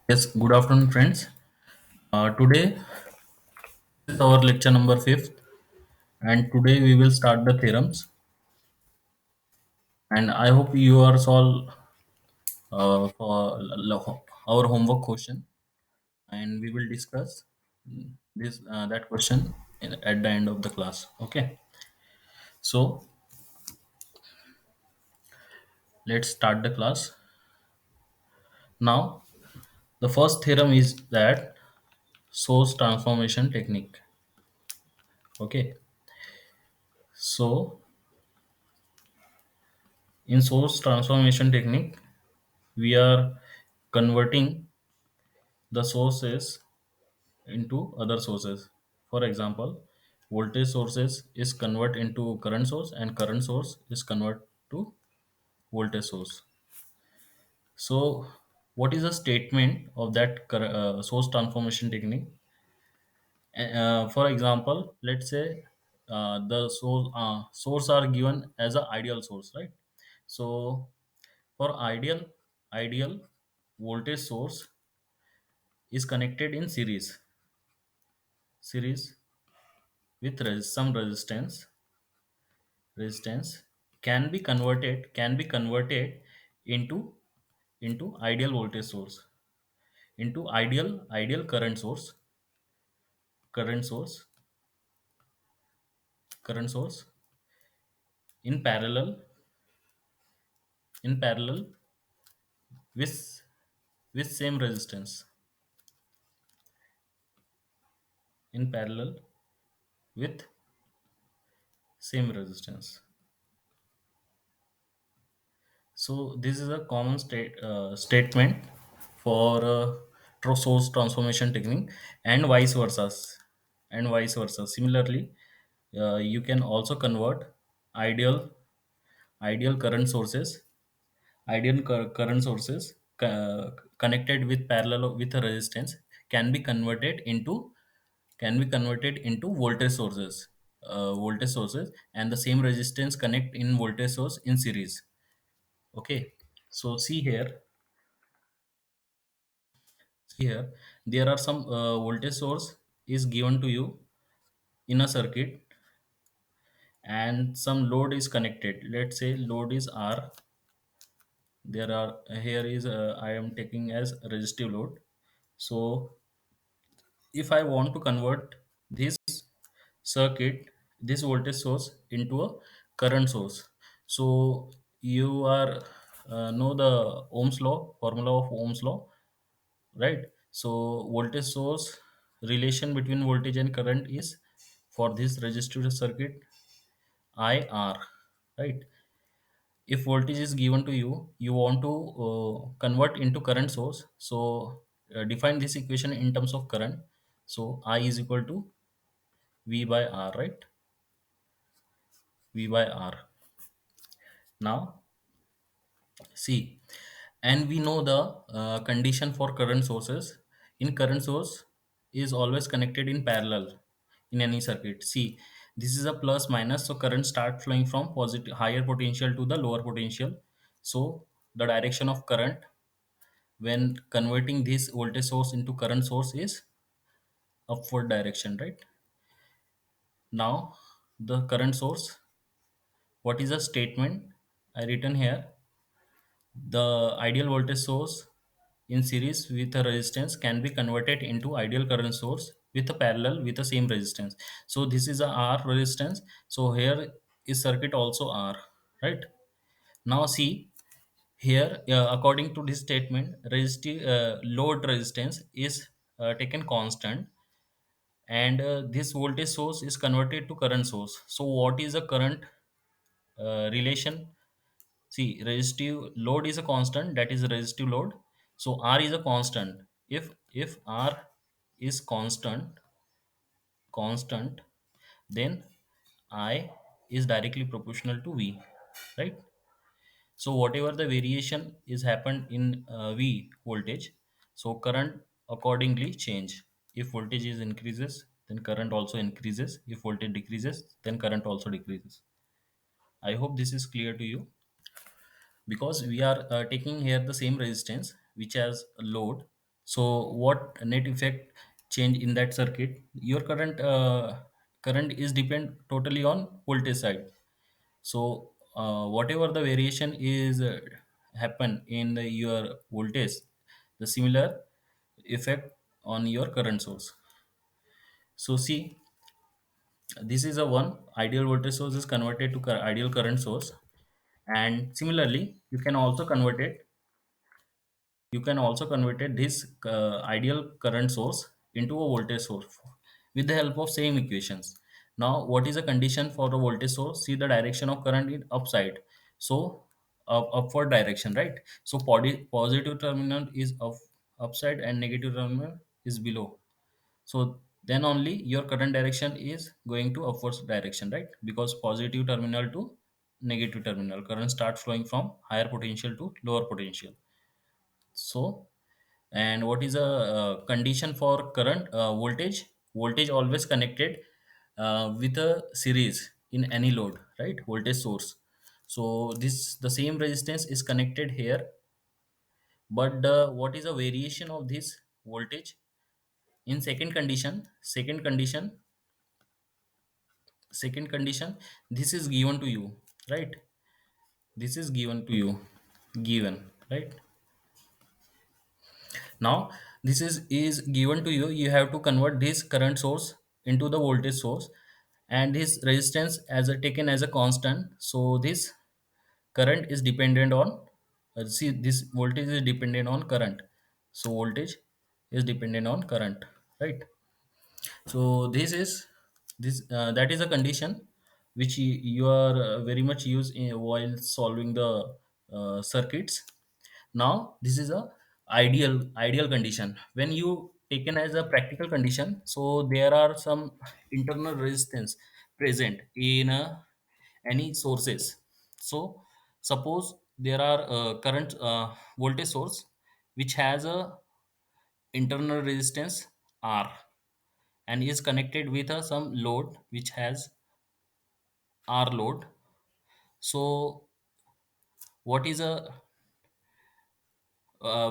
Yes, good afternoon, friends. Today is our lecture number fifth, and today we will start the theorems. And I hope you are all for our homework question, and we will discuss this that question at the end of the class. Okay, so let's start the class now. The first theorem is that source transformation technique. Okay, so in source transformation technique, we are converting the sources into other sources. For example, voltage sources is convert into current source and current source is convert to voltage source. So what is the statement of that source transformation technique? For example, let's say the source are given as an ideal source, right? So for ideal voltage source is connected in series with some resistance can be converted into ideal voltage source, into ideal current source current source in parallel with same resistance, in parallel with same resistance. So this is a common statement for source transformation technique, and vice versa. Similarly, you can also convert ideal ideal current sources, current sources connected with parallel with a resistance can be converted into voltage sources, and the same resistance connect in voltage source in series. Okay, so see here, there are some voltage source is given to you in a circuit, and some load is connected. Let's say load is R. There are here is I am taking as resistive load. So if I want to convert this circuit, this voltage source into a current source, so you are know the Ohm's law, formula of Ohm's law, right? So voltage source relation between voltage and current is, for this resistive circuit, IR, right? If voltage is given to you, you want to convert into current source, so define this equation in terms of current. So I is equal to V by R, right? V by R. Now see, and we know the condition for current sources. In current source is always connected in parallel in any circuit. See, this is a plus minus, so current start flowing from positive higher potential to the lower potential. So the direction of current when converting this voltage source into current source is upward direction, right? Now the current source, what is the statement I written here? The ideal voltage source in series with a resistance can be converted into ideal current source with a parallel with the same resistance. So this is a R resistance. So here is circuit also R, right? Now see here, according to this statement, resistive load resistance is taken constant, and this voltage source is converted to current source. So what is the current relation? See, resistive load is a constant, that is resistive load. So R is a constant. If R is constant, then I is directly proportional to V, right? So whatever the variation is happened in V voltage, so current accordingly change. If voltage is increases, then current also increases. If voltage decreases, then current also decreases. I hope this is clear to you, because we are taking here the same resistance which has a load. So what net effect change in that circuit? Your current is depend totally on voltage side. So whatever the variation is happen in your voltage, the similar effect on your current source. So see, this is a one ideal voltage source is converted to ideal current source, and similarly you can also convert this ideal current source into a voltage source with the help of same equations. Now, what is a condition for a voltage source? See, the direction of current is upside, so upward direction, right? So positive terminal is upside and negative terminal is below. So then only your current direction is going to upwards direction, right? Because positive terminal to negative terminal, current start flowing from higher potential to lower potential. So, and what is a condition for current voltage? Voltage always connected with a series in any load, right? Voltage source. So this the same resistance is connected here, but what is a variation of this voltage? In second condition, this is given to you, right? This is given to you, given, right? Now this is given to you. You have to convert this current source into the voltage source, and this resistance as a taken as a constant. So this current is dependent on see, this voltage is dependent on current. So voltage is dependent on current, right? So this that is a condition which you are very much used while solving the circuits. Now this is a ideal condition. When you taken as a practical condition, so there are some internal resistance present in any sources. So suppose there are current voltage source which has a internal resistance R and is connected with a some load which has R load. So what is a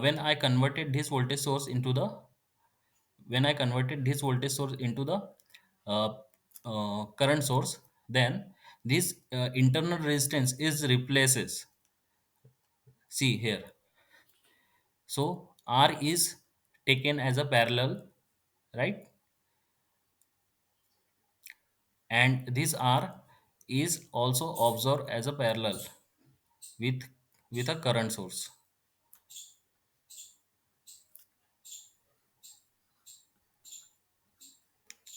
when I converted this voltage source into the when I converted this voltage source into the uh, current source, then this internal resistance is replaces. See here, so R is taken as a parallel, right? And this R is also observed as a parallel with with a current source,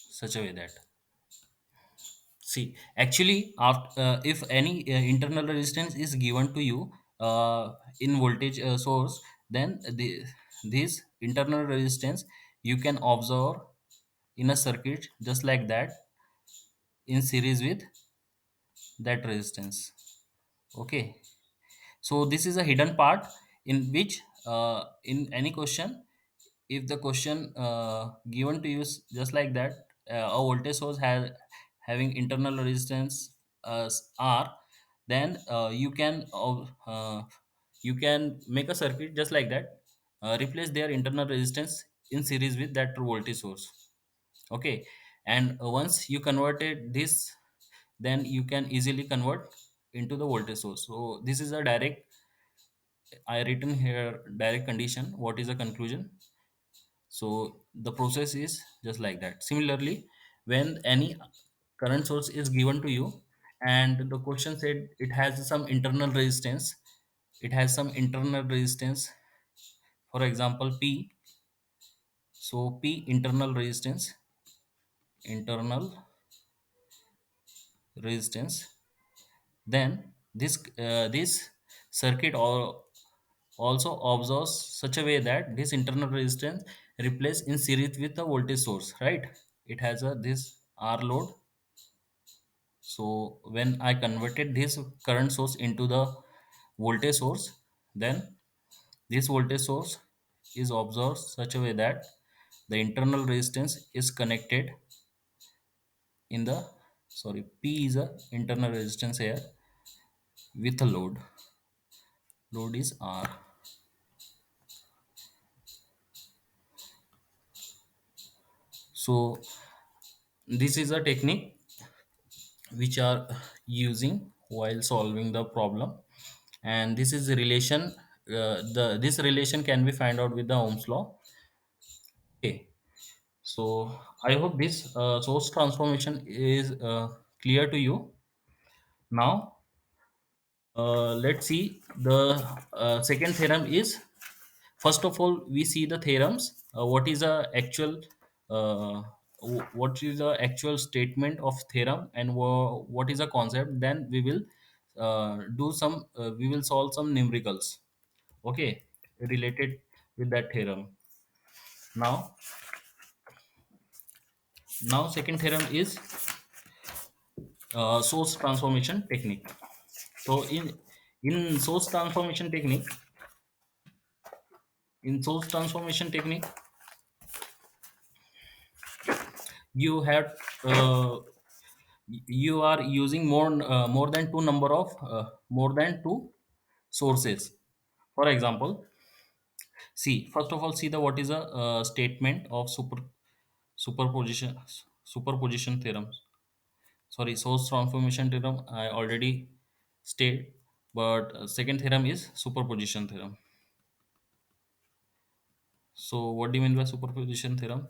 such a way that see, actually, after, if any internal resistance is given to you in voltage source, then this internal resistance you can observe in a circuit just like that in series with that resistance. Okay, so this is a hidden part in which in any question, if the question given to you just like that, a voltage source has having internal resistance R, then you can make a circuit just like that, replace their internal resistance in series with that voltage source. Okay, and once you converted this, then you can easily convert into the voltage source. So this is a direct, I written here direct condition. What is the conclusion? So the process is just like that. Similarly, when any current source is given to you and the question said it has some internal resistance, it has some internal resistance, for example P. So P internal resistance, then this circuit also observes such a way that this internal resistance replace in series with the voltage source, right? It has a this R load. So when I converted this current source into the voltage source, then this voltage source is observed such a way that the internal resistance is connected in the, sorry, P is a internal resistance here with a load is R. So this is a technique which are using while solving the problem, and this is the relation. The this relation can be found out with the Ohm's law. Okay, so I hope this source transformation is clear to you. Now let's see the second theorem is. First of all, we see the theorems. What is the actual what is the actual statement of theorem, and what is the concept. Then we will do some. We will solve some numericals. Okay, related with that theorem. Now, second theorem is source transformation technique. So in source transformation technique, in source transformation technique, you have you are using more than two sources. For example, see, first of all, see the what is a statement of superposition theorem. Sorry, source transformation theorem I already stated, but second theorem is superposition theorem. So what do you mean by superposition theorem?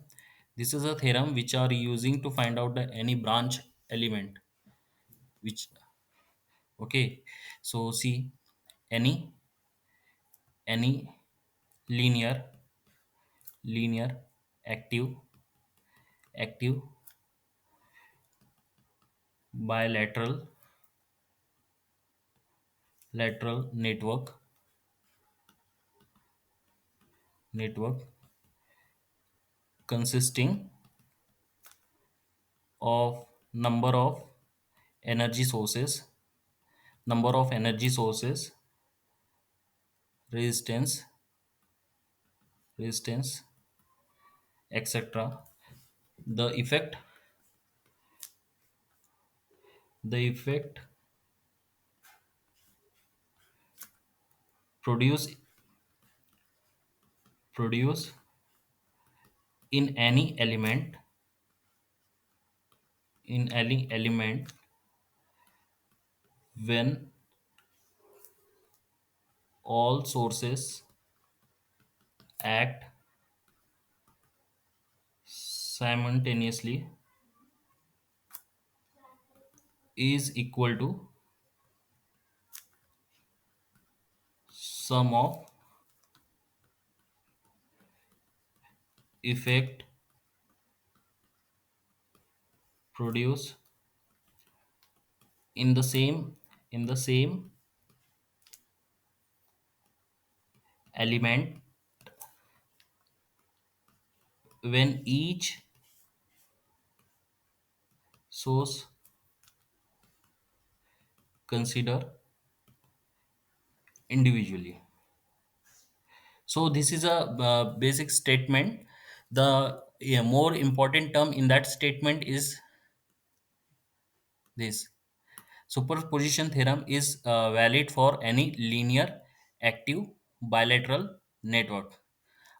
This is a theorem which are using to find out any branch element which. Okay, so see, any any linear active bilateral lateral network consisting of energy sources number of energy sources, resistance resistance, etc. the effect the effect produce produce in any element when all sources act simultaneously is equal to sum of effect produced in the same element when each source consider individually. So this is a basic statement. The more important term in that statement is this: superposition theorem is valid for any linear active bilateral network.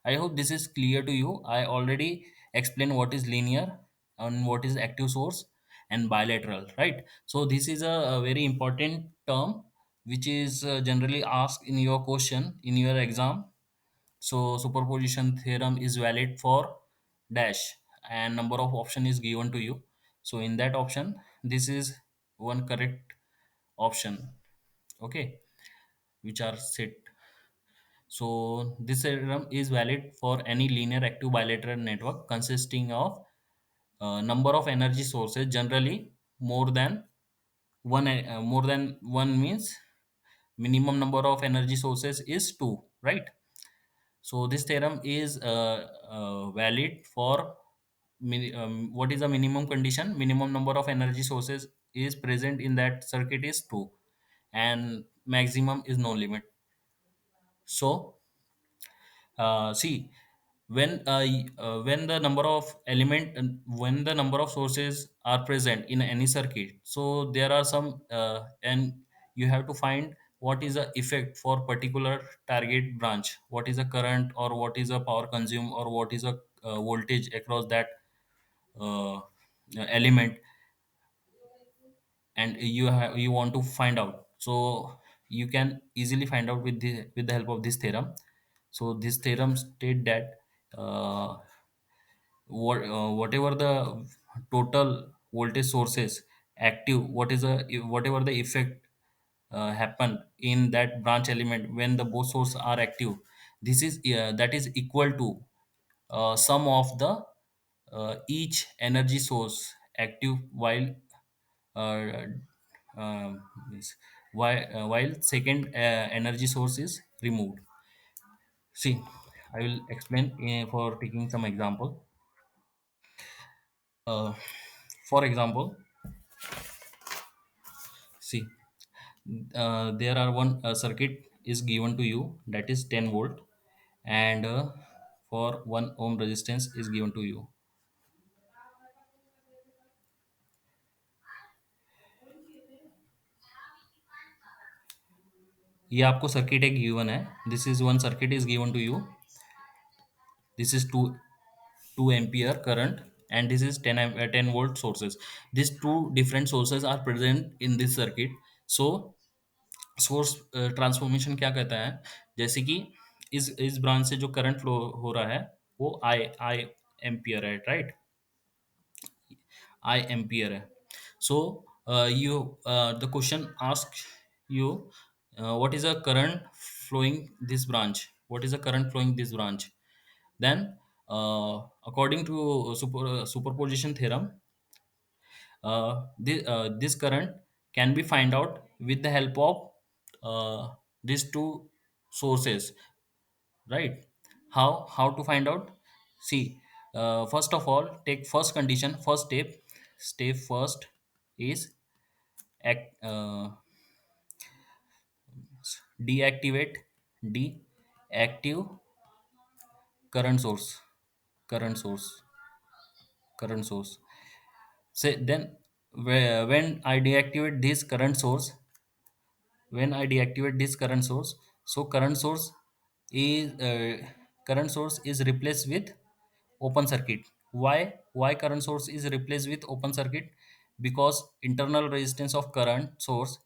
I hope this is clear to you. I already explained what is linear and what is active source and bilateral, right? So this is a very important term which is generally asked in your question in your exam. So superposition theorem is valid for dash, and number of option is given to you. So in that option, this is one correct option. Okay, which are set. So this theorem is valid for any linear active bilateral network consisting of number of energy sources, generally more than one. More than one means minimum number of energy sources is two, right? So this theorem is valid for what is the minimum condition? Minimum number of energy sources is present in that circuit is two, and maximum is no limit. So see, when the number of when the number of sources are present in any circuit, so there are some and you have to find what is the effect for particular target branch, what is the current or what is the power consumed or what is the voltage across that element, and you want to find out, so you can easily find out with the help of this theorem. So this theorem state that uh, whatever the total voltage sources active, whatever the effect happen in that branch element when the both sources are active, this is that is equal to sum of the each energy source active uh, means while second energy source is removed. See, I will explain for taking some example. uh, for example, see, there are one circuit is given to you, that is 10 volt, and for 1 ohm resistance is given to you. ये आपको circuit एक given है, this is one circuit is given to you, this is 2 ampere current, and this is 10 volt sources. These two different sources are present in this circuit. So source transformation क्या कहता है, जैसे कि इस branch से जो current flow हो रहा है वो आई आई एम्पियर है, राइट, आई एम्पियर है. So you the question ask you what is a current flowing this branch, what is the current flowing this branch. Then according to superposition theorem, this current can be find out with the help of these two sources, right? How to find out? See, first of all, take first condition, first step first is act, deactivate deactive current source, current source, current source. Say then, when I deactivate this current source, when I deactivate this current source, so current source is replaced with open circuit. Why current source is replaced with open circuit? Because internal resistance of current source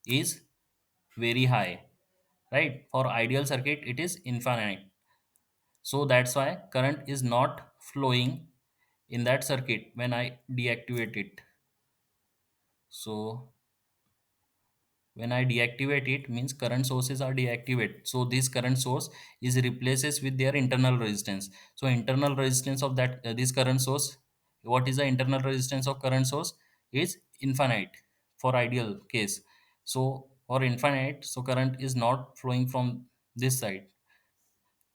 is very high, right? For ideal circuit it is infinite, so that's why current is not flowing in that circuit when I deactivate it. So when I deactivate it means current sources are deactivated, so this current source is replaces with their internal resistance. So internal resistance of that this current source, what is the internal resistance of current source, is infinite for ideal case. So for infinite, so current is not flowing from this side.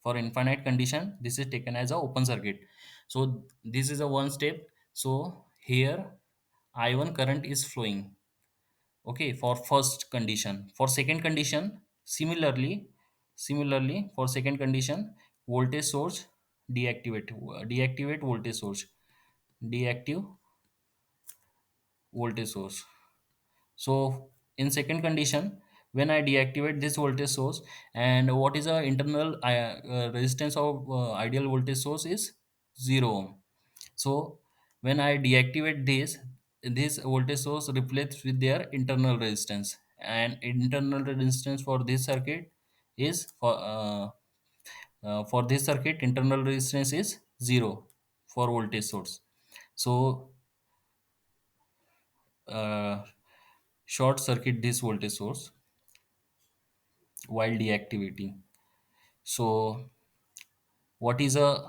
For infinite condition this is taken as a open circuit. So this is a one step. So here I1 current is flowing. Okay, for first condition. For second condition, similarly for second condition, voltage source deactivate voltage source, deactive voltage source. So in second condition, when I deactivate this voltage source, and what is the internal resistance of ideal voltage source is 0 ohm. So when I deactivate this voltage source replaced with their internal resistance, and internal resistance for this circuit is for this circuit internal resistance is 0 for voltage source. So uh, short circuit this voltage source while deactivating. So what is a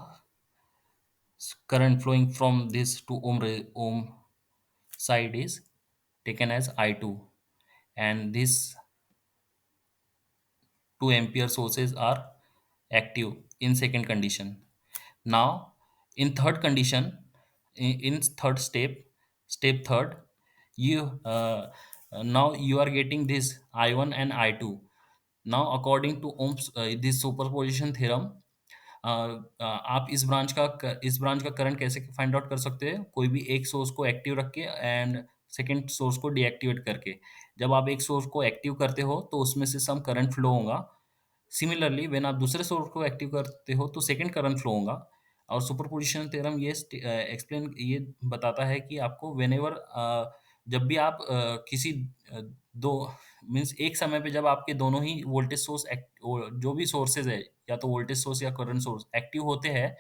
current flowing from this 2 ohm side is taken as I2, and this 2 ampere sources are active in second condition. Now in third condition, in third step, step third, you now you are getting this I1 and I2. Now according to ohms this superposition theorem, आप इस branch का current कैसे find out कर सकते हैं, कोई भी एक सोर्स को एक्टिव रख के एंड सेकेंड सोर्स को डीएक्टिवेट करके. जब आप एक सोर्स को एक्टिव करते हो तो उसमें से सम करंट फ्लो होगा. सिमिलरली व्हेन आप दूसरे सोर्स को एक्टिव करते हो तो सेकंड करंट फ्लो होगा. और सुपरपोजिशन थ्योरम ये एक्सप्लेन ये बताता है कि आपको व्हेनेवर जब भी आप किसी दो मीन्स एक समय पे जब आपके दोनों ही वोल्टेज सोर्स जो भी सोर्सेज है या तो वोल्टेज सोर्स या करंट सोर्स एक्टिव होते हैं,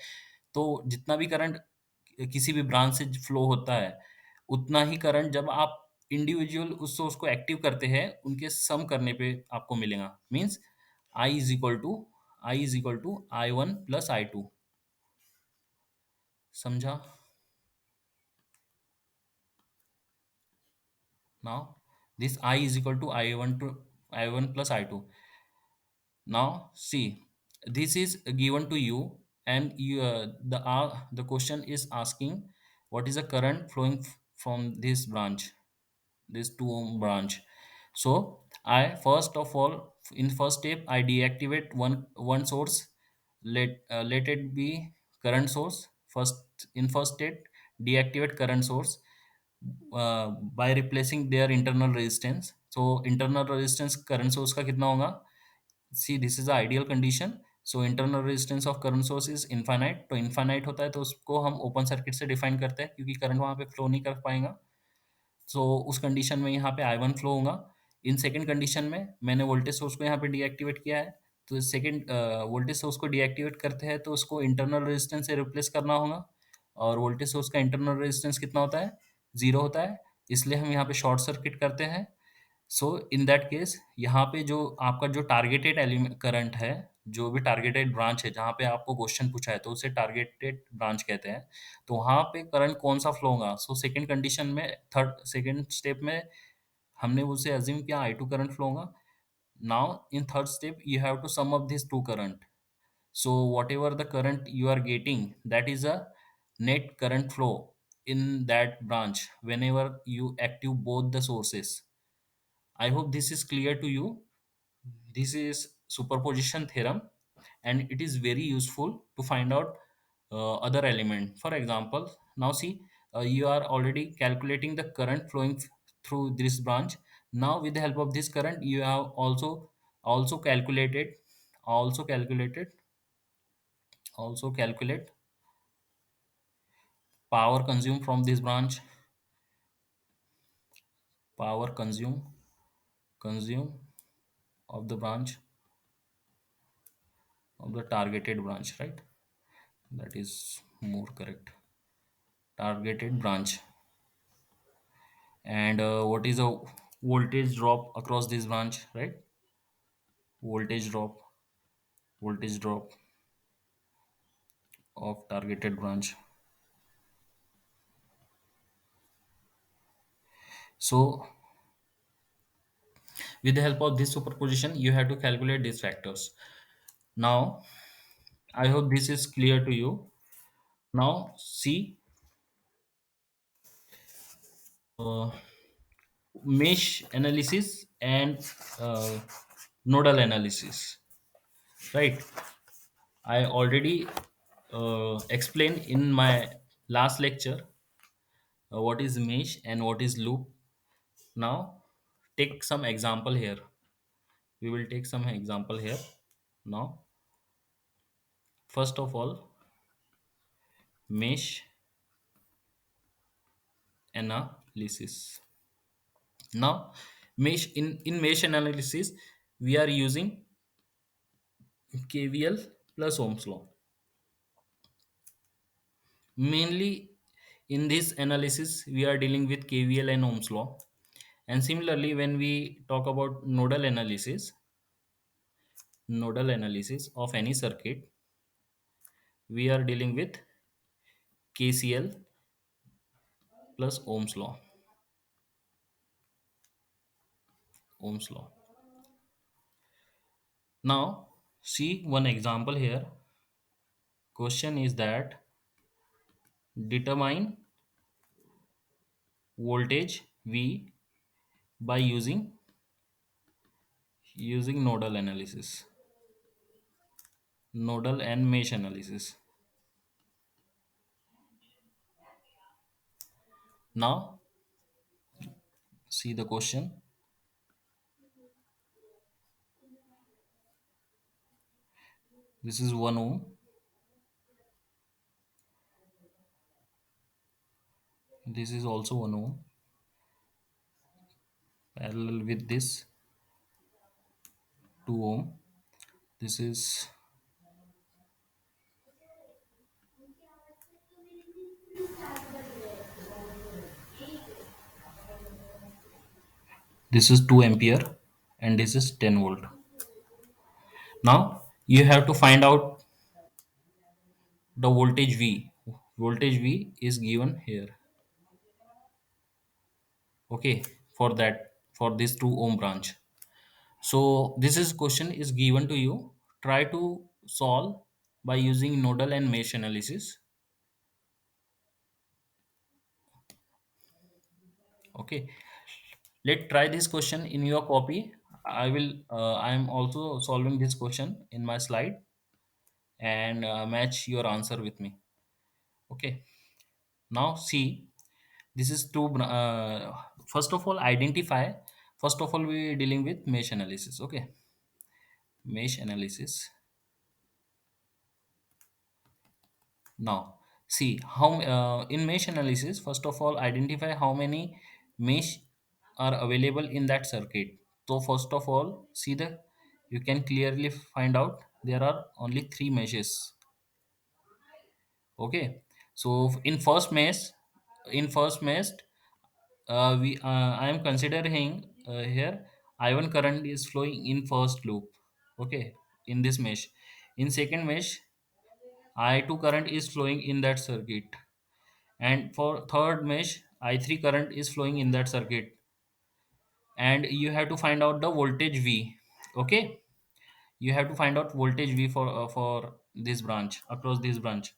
तो जितना भी करंट किसी भी ब्रांच से फ्लो होता है, उतना ही करंट जब आप इंडिविजुअल उस सोर्स को एक्टिव करते हैं, उनके सम करने पे आपको मिलेगा। Means I is equal to I one plus I two. समझा? Now this I is equal to I1 plus I2. Now see, this is given to you, and the question is asking what is the current flowing from this branch, this 2 ohm branch. So I first of all, in first step, I deactivate one source. Let it be current source. First step, deactivate current source by replacing their internal resistance. So internal resistance current source का कितना होगा? See, this is the ideal condition. So internal resistance of current source is infinite. तो infinite होता है तो उसको हम open circuit से डिफाइन करते हैं, क्योंकि करंट वहां पे फ्लो नहीं कर पाएगा। सो उस कंडीशन में यहाँ पे I1 फ्लो होगा। इन सेकंड कंडीशन में मैंने वोल्टेज सोर्स को यहाँ पे डीएक्टिवेट किया है, तो सेकंड वोल्टेज सोर्स को डीएक्टिवेट करते हैं तो उसको इंटरनल रेजिस्टेंस से रिप्लेस करना होगा, और वोल्टेज सोर्स का इंटरनल रेजिस्टेंस कितना होता है? 0 होता है। इसलिए हम यहाँ पे शॉर्ट सर्किट करते हैं। सो इन दैट केस यहाँ पे जो आपका जो टारगेटेड एलिमेंट करंट है, जो भी टारगेटेड ब्रांच है जहाँ पे आपको क्वेश्चन पूछा है, तो उसे टारगेटेड ब्रांच कहते हैं। तो वहाँ पे करंट कौन सा फ्लो होगा? सो सेकंड कंडीशन में, थर्ड सेकंड स्टेप में हमने उसे अज्यूम किया I2 करंट फ्लो होगा। Now in third step you have to sum up this two current. So whatever the current you are getting, that is a net current flow in that branch whenever you active both the sources. I hope this is clear to you. This is superposition theorem, and it is very useful to find out other element. For example, now see, you are already calculating the current flowing through this branch. Now with the help of this current, you have also calculated also calculated also calculate power consumed from this branch, power consume of the branch, of the targeted branch, right? That is more correct. Targeted branch. And what is the voltage drop across this branch, right? voltage drop Voltage drop of targeted branch. So with the help of this superposition, you have to calculate these factors. Now I hope this is clear to you. Now see, uh, mesh analysis and uh, nodal analysis, right? I already explained in my last lecture what is mesh and what is loop. Now take some example here. We will take some example here. Now first of all, mesh analysis. Now mesh in mesh analysis, we are using KVL plus Ohm's law. Mainly in this analysis, we are dealing with KVL and Ohm's law. And similarly, when we talk about nodal analysis of any circuit, we are dealing with KCL plus Ohm's law. Now, see one example here. Question is that determine voltage V by using nodal and mesh analysis. Now, see the question. This is 1 ohm. This is also 1 ohm parallel with this 2 ohm. This is this is 2 ampere and this is 10 volt. Now you have to find out the voltage V. Voltage V is given here. Okay, for that, for this 2 ohm branch. So this is question is given to you. Try to solve by using nodal and mesh analysis. Okay, let's try this question in your copy. I am also solving this question in my slide and match your answer with me. Okay, now see, this is first of all identify. First of all, we dealing with mesh analysis. Okay, mesh analysis. Now, see how in mesh analysis, first of all, identify how many mesh are available in that circuit. So, first of all, see the you can clearly find out there are only three meshes. Okay, so in first mesh, we I am considering here I1 current is flowing in first loop. Okay, in this mesh. In second mesh, I2 current is flowing in that circuit, and for third mesh I3 current is flowing in that circuit, and you have to find out the voltage V. Okay, you have to find out voltage V for this branch, across this branch.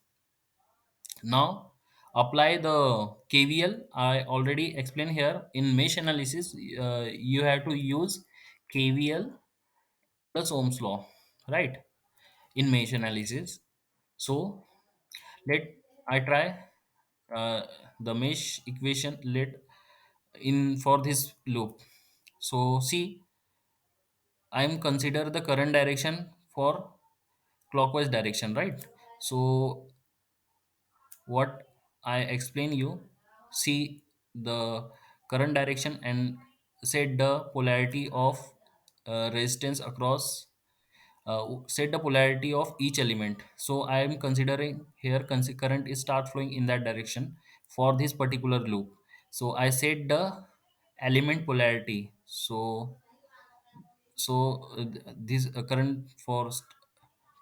Now apply the KVL. I already explained here in mesh analysis. You have to use KVL plus Ohm's law, right, in mesh analysis. So let I try the mesh equation let in for this loop. So see, I am consider the current direction for clockwise direction, right? So what I explain you, see the current direction and set the polarity of resistance across, set the polarity of each element. So I am considering here current is start flowing in that direction for this particular loop. So I set the element polarity. This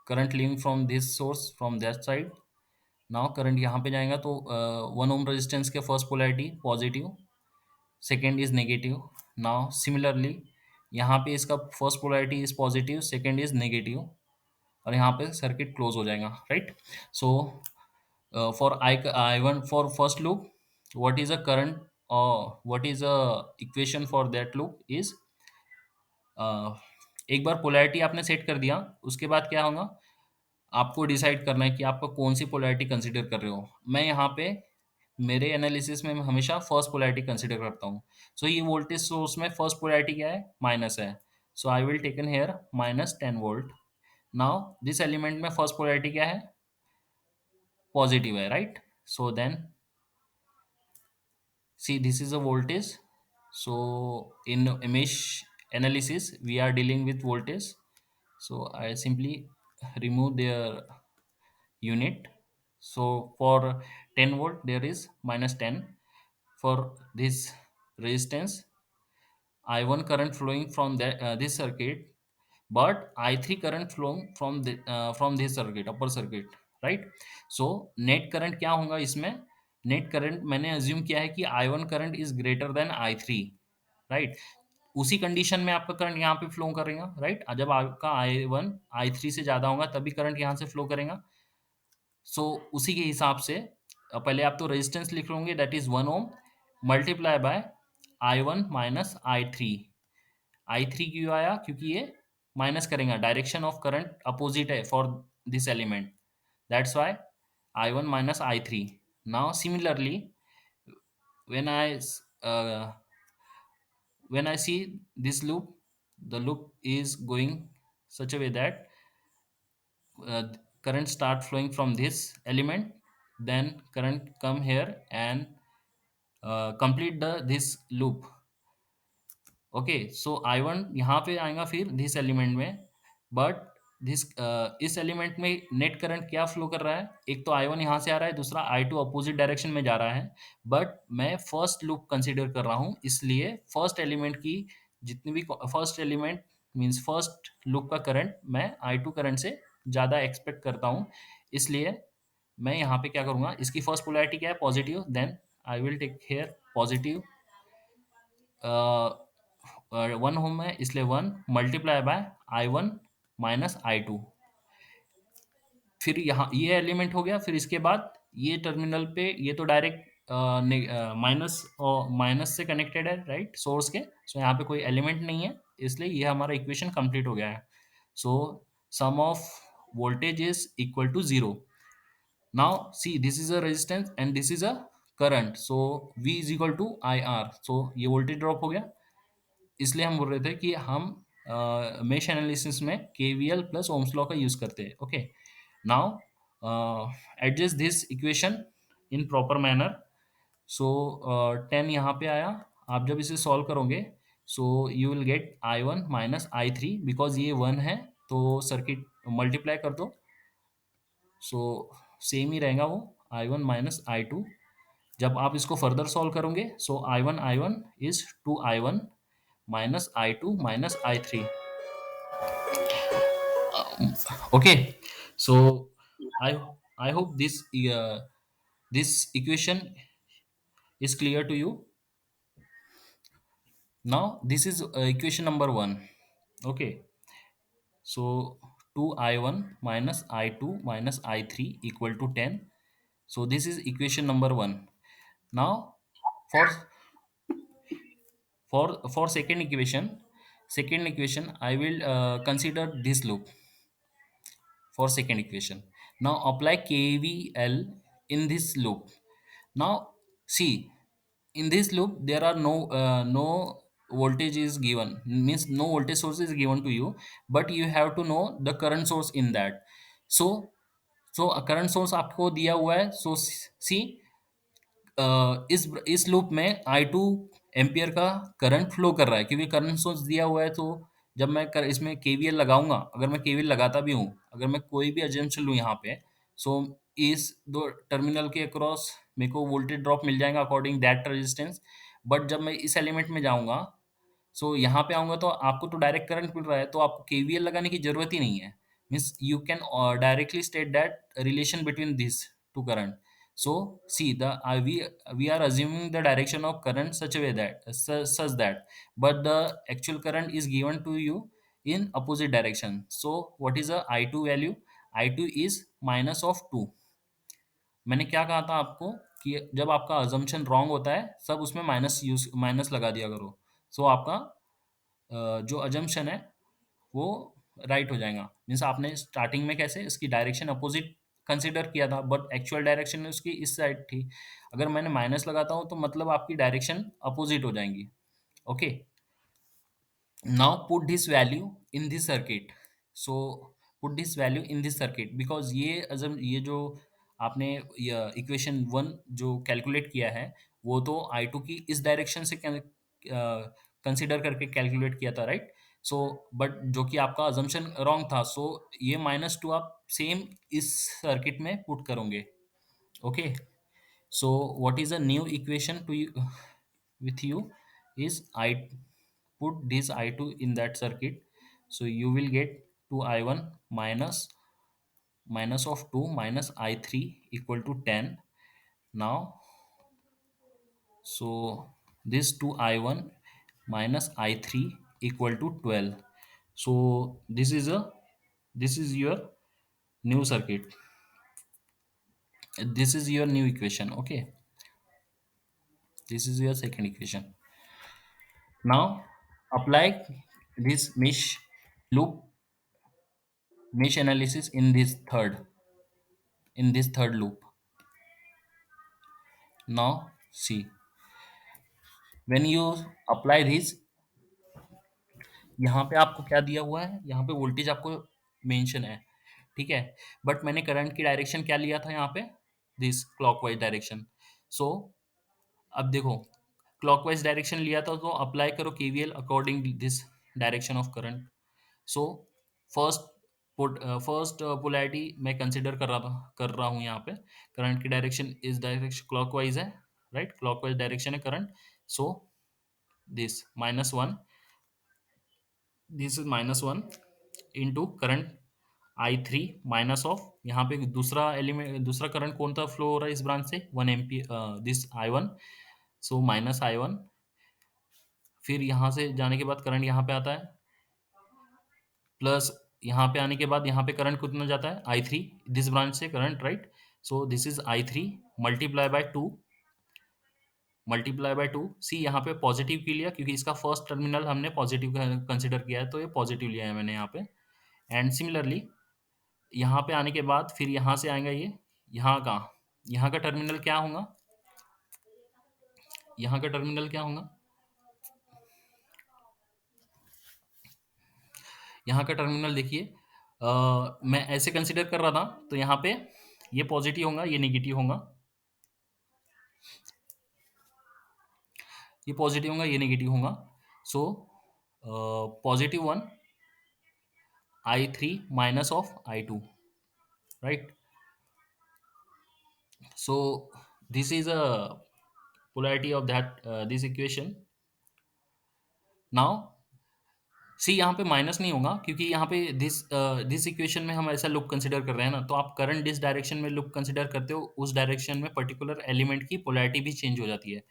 current leaving from this source from that side. Now current यहाँ पे जाएगा तो 1 ohm resistance के first polarity positive, second is negative. Now similarly यहाँ पे इसका first polarity is positive, second is negative, और यहाँ पे सर्किट क्लोज हो जाएगा, right. So for I1 for first loop, what is a current और what is a equation for that loop is, एक बार पोलैरिटी आपने सेट कर दिया, उसके बाद क्या होगा, आपको डिसाइड करना है कि आपको कौन सी पोलैरिटी कंसीडर कर रहे हो. मैं यहाँ पे मेरे एनालिसिस में मैं हमेशा फर्स्ट पोलैरिटी कंसीडर करता हूँ. सो ये वोल्टेज सोर्स में फर्स्ट पोलैरिटी क्या है, माइनस है. So I will taken here -10 volt. Now this element में फर्स्ट पोलैरिटी क्या है, पॉजिटिव है, right. So then see this is a voltage. So in mesh analysis we are dealing with voltage. So I simply remove their unit. So for 10 volt there is -10. For this resistance, I1 current flowing from this circuit, but I3 current flowing from this circuit, upper circuit, right. So net current क्या होगा इसमें, net current मैंने assume किया है कि I1 current is greater than I3, right. उसी condition में आपका करंट यहाँ पे फ्लो करेगा, राइट. जब आपका I1 I3 से ज्यादा होगा तभी करंट यहाँ से फ्लो करेगा. सो उसी के हिसाब से पहले आप तो रेजिस्टेंस लिख लोगे, that is 1 ohm multiply by I1 minus I3. I3 क्यों आया, क्योंकि ये माइनस करेगा, डायरेक्शन ऑफ करंट अपोजिट है for this element, that's why I1 minus I3. Now similarly when I uh, when I see this loop, the loop is going such a way that uh, current start flowing from this element, then current come here and complete the this loop. Okay, so I1 यहाँ पे आएगा फिर this element में, but this इस element में net current क्या flow कर रहा है, एक तो I1 यहाँ से आ रहा है, दूसरा I2 अपोजिट डायरेक्शन में जा रहा है। बट मैं फर्स्ट लूप कंसीडर कर रहा हूँ, इसलिए फर्स्ट एलिमेंट की जितनी भी first element means first loop का करंट मैं I2 करंट से ज़्यादा एक्सपेक्ट करता हूँ। इसलिए मैं यहाँ पे क्या करूँगा, इसकी फर्स्ट पोलैरिटी क्या है, positive, then I will take here positive, 1 ohm है इसलिए 1 multiply by I1 minus I2। फिर यहाँ ये एलिमेंट हो गया, फिर इसके बाद ये टर्मिनल पे ये तो डायरेक्ट माइनस और माइनस से कनेक्टेड है राइट, सोर्स के। सो यहाँ पे कोई एलिमेंट नहीं है, इसलिए ये हमारा इक्वेशन कंप्लीट हो गया है। So sum of voltage is equal to zero. Now see this is a resistance and this is a current, so V is equal to IR। So ये वोल्टेज ड्रॉप हो गया, इसलिए हम बोल रहे थे कि हम मेश एनालिसिस में केवीएल प्लस ओम्स लॉ का यूज करते हैं। Okay, now adjust this equation in proper manner. So 10 यहाँ पे आया, आप जब इसे सॉल्व करोगे so you will get I1 minus I3, because ये 1 है तो सर्किट मल्टीप्लाई कर दो, सो सेम ही रहेगा वो I1 माइनस I2। जब आप इसको फर्दर सॉल्व करोगे सो I1 is 2I1 minus I2 minus I3। Okay, so i I hope this equation is clear to you. Now this is equation number 1. Okay, so 2I1 minus I2 minus I3 equal to 10. So this is equation number 1. Now for for second equation I will consider this loop for second equation. Now apply KVL in this loop. Now see, in this loop there are no voltage is given, means no voltage source is given to you, but you have to know the current source in that. So a current source आपको दिया हुआ है, so see इस loop में I2 ampere का current flow कर रहा है, क्योंकि करंट सोर्स दिया हुआ है। तो जब मैं इसमें केवीएल लगाऊंगा, अगर मैं केवीएल लगाता भी हूँ, अगर मैं कोई भी एजम्पशन लूँ यहाँ पे, सो इस दो टर्मिनल के अक्रॉस मेरे को वोल्टेज ड्रॉप मिल जाएगा अकॉर्डिंग दैट रेजिस्टेंस। बट जब मैं इस एलिमेंट में जाऊंगा, सो यहाँ पे आऊंगा तो आपको तो डायरेक्ट करंट मिल रहा है, तो आपको केवीएल लगाने की जरूरत ही नहीं है। Means you can directly state that relation between this two current. So see the we are assuming the direction of current such a way that such that, but the actual current is given to you in opposite direction. So what is the I2 value? I2 is minus of 2। मैंने क्या कहा था आपको कि जब आपका assumption wrong होता है सब उसमें माइनस लगा दिया करो, सो आपका जो अजम्पशन है वो राइट हो जाएगा। मीन्स आपने स्टार्टिंग में कैसे इसकी डायरेक्शन अपोजिट कंसिडर किया था, बट एक्चुअल डायरेक्शन उसकी इस साइड थी। अगर मैंने माइनस लगाता हूँ तो मतलब आपकी डायरेक्शन अपोजिट हो जाएंगी। Okay, now put this value in this circuit। so put this value in this circuit because ये अजम ये जो आपने इक्वेशन 1 जो कैलकुलेट किया है वो तो I2 की इस डायरेक्शन से कंसिडर करके कैलकुलेट किया था राइट। सो बट जो कि आपका अजम्पशन रॉन्ग था, सो ये -2 आप सेम इस सर्किट में पुट करोगे। Okay, so what is a new equation to you with you is I put this I2 in that circuit, so you will get 2I1 minus of 2 minus I3 equal to 10 now। So this 2I1 minus I3 equal to 12। So this is your new circuit, this is your new equation। Okay, this is your second equation। Now apply this loop mesh analysis in this third loop। Now see, when you apply this, यहाँ पे आपको क्या दिया हुआ है, यहाँ पे voltage आपको मेंशन है, ठीक है। बट मैंने करंट की डायरेक्शन क्या लिया था यहाँ पे, दिस क्लॉकवाइज डायरेक्शन। सो अब देखो, क्लॉकवाइज डायरेक्शन लिया था तो अप्लाई करो KVL according this direction of current. So first first polarity मैं कंसिडर कर रहा हूँ यहाँ पे। करंट की डायरेक्शन इस डायरेक्शन क्लॉकवाइज है, राइट, क्लॉकवाइज डायरेक्शन है current. So this -1, this is -1 into current I3 minus of, यहाँ पे दूसरा एलिमेंट, दूसरा करंट कौन सा फ्लो हो रहा है इस ब्रांच से, 1 amphi, this I1। So -I1, फिर यहाँ से जाने के बाद करंट यहाँ पे आता है, प्लस यहाँ पे आने के बाद यहाँ पे करंट कितना जाता है, I3, दिस ब्रांच से current, right. So this is I3 multiply by 2, multiply by 2। सी यहाँ पे पॉजिटिव क्यों लिया, क्योंकि इसका फर्स्ट टर्मिनल हमने पॉजिटिव कंसिडर किया है, तो ये पॉजिटिव लिया है मैंने यहाँ पे। एंड सिमिलरली यहाँ पे आने के बाद फिर यहाँ से आएगा ये, यहाँ का, यहाँ का टर्मिनल क्या होगा, यहाँ का टर्मिनल क्या होगा, यहाँ का टर्मिनल देखिए, मैं ऐसे कंसिडर कर रहा था, तो यहाँ पे ये पॉजिटिव होगा, ये नेगेटिव होगा, ये पॉजिटिव होगा, ये नेगेटिव होगा। सो +1 I3 minus of I2, right. So this is a polarity of that this equation। Now see यहाँ पे माइनस नहीं होगा, क्योंकि यहाँ पे दिस इक्वेशन में हम ऐसा लूप कंसिडर कर रहे हैं ना, तो आप करंट जिस डायरेक्शन में लूप कंसिडर करते हो उस डायरेक्शन में पर्टिकुलर एलिमेंट की पोलैरिटी भी चेंज हो जाती है।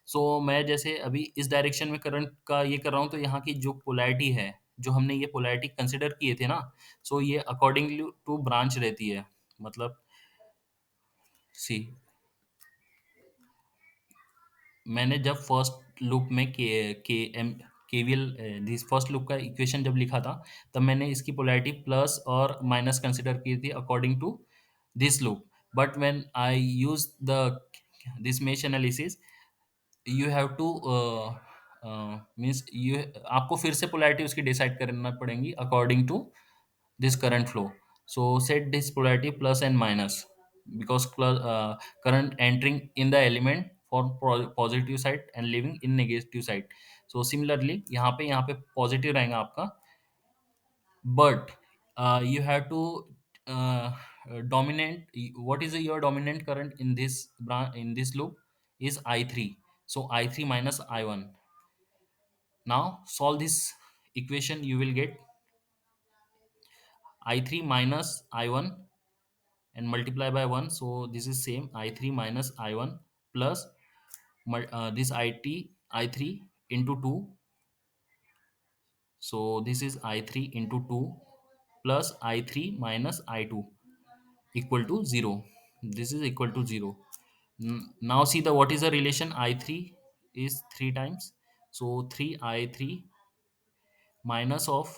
सो मैं जैसे अभी इस डायरेक्शन में करंट का ये कर रहा हूँ, तो यहाँ की जो पोलैरिटी है, जो हमने ये पोलैरिटी कंसिडर किए थे ना, सो ये अकॉर्डिंगली टू ब्रांच रहती है। मतलब सी, मैंने जब फर्स्ट लूप में के एम केवीएल दिस फर्स्ट लूप का इक्वेशन जब लिखा था, तब मैंने इसकी पोलैरिटी प्लस और माइनस कंसिडर की थी according to this loop. But when I use the this mesh analysis, you have to means you, आपको फिर से पोलैरिटी उसकी डिसाइड करना पड़ेगी according to this current flow। So set this polarity plus and minus, because current entering in the element for positive side and leaving in negative side। So similarly यहाँ पे positive रहेगा आपका, but you have to dominant, what is your dominant current in this branch, in this loop, is I3। So I3 minus I1। Now solve this equation, you will get I3 minus I1 and multiply by 1, so this is same I3 minus I1 plus this I3 into 2, so this is I3 into 2 plus I3 minus I2 equal to 0, this is equal to 0। Now see the what is the relation, I3 is 3 times, so 3 I3 minus of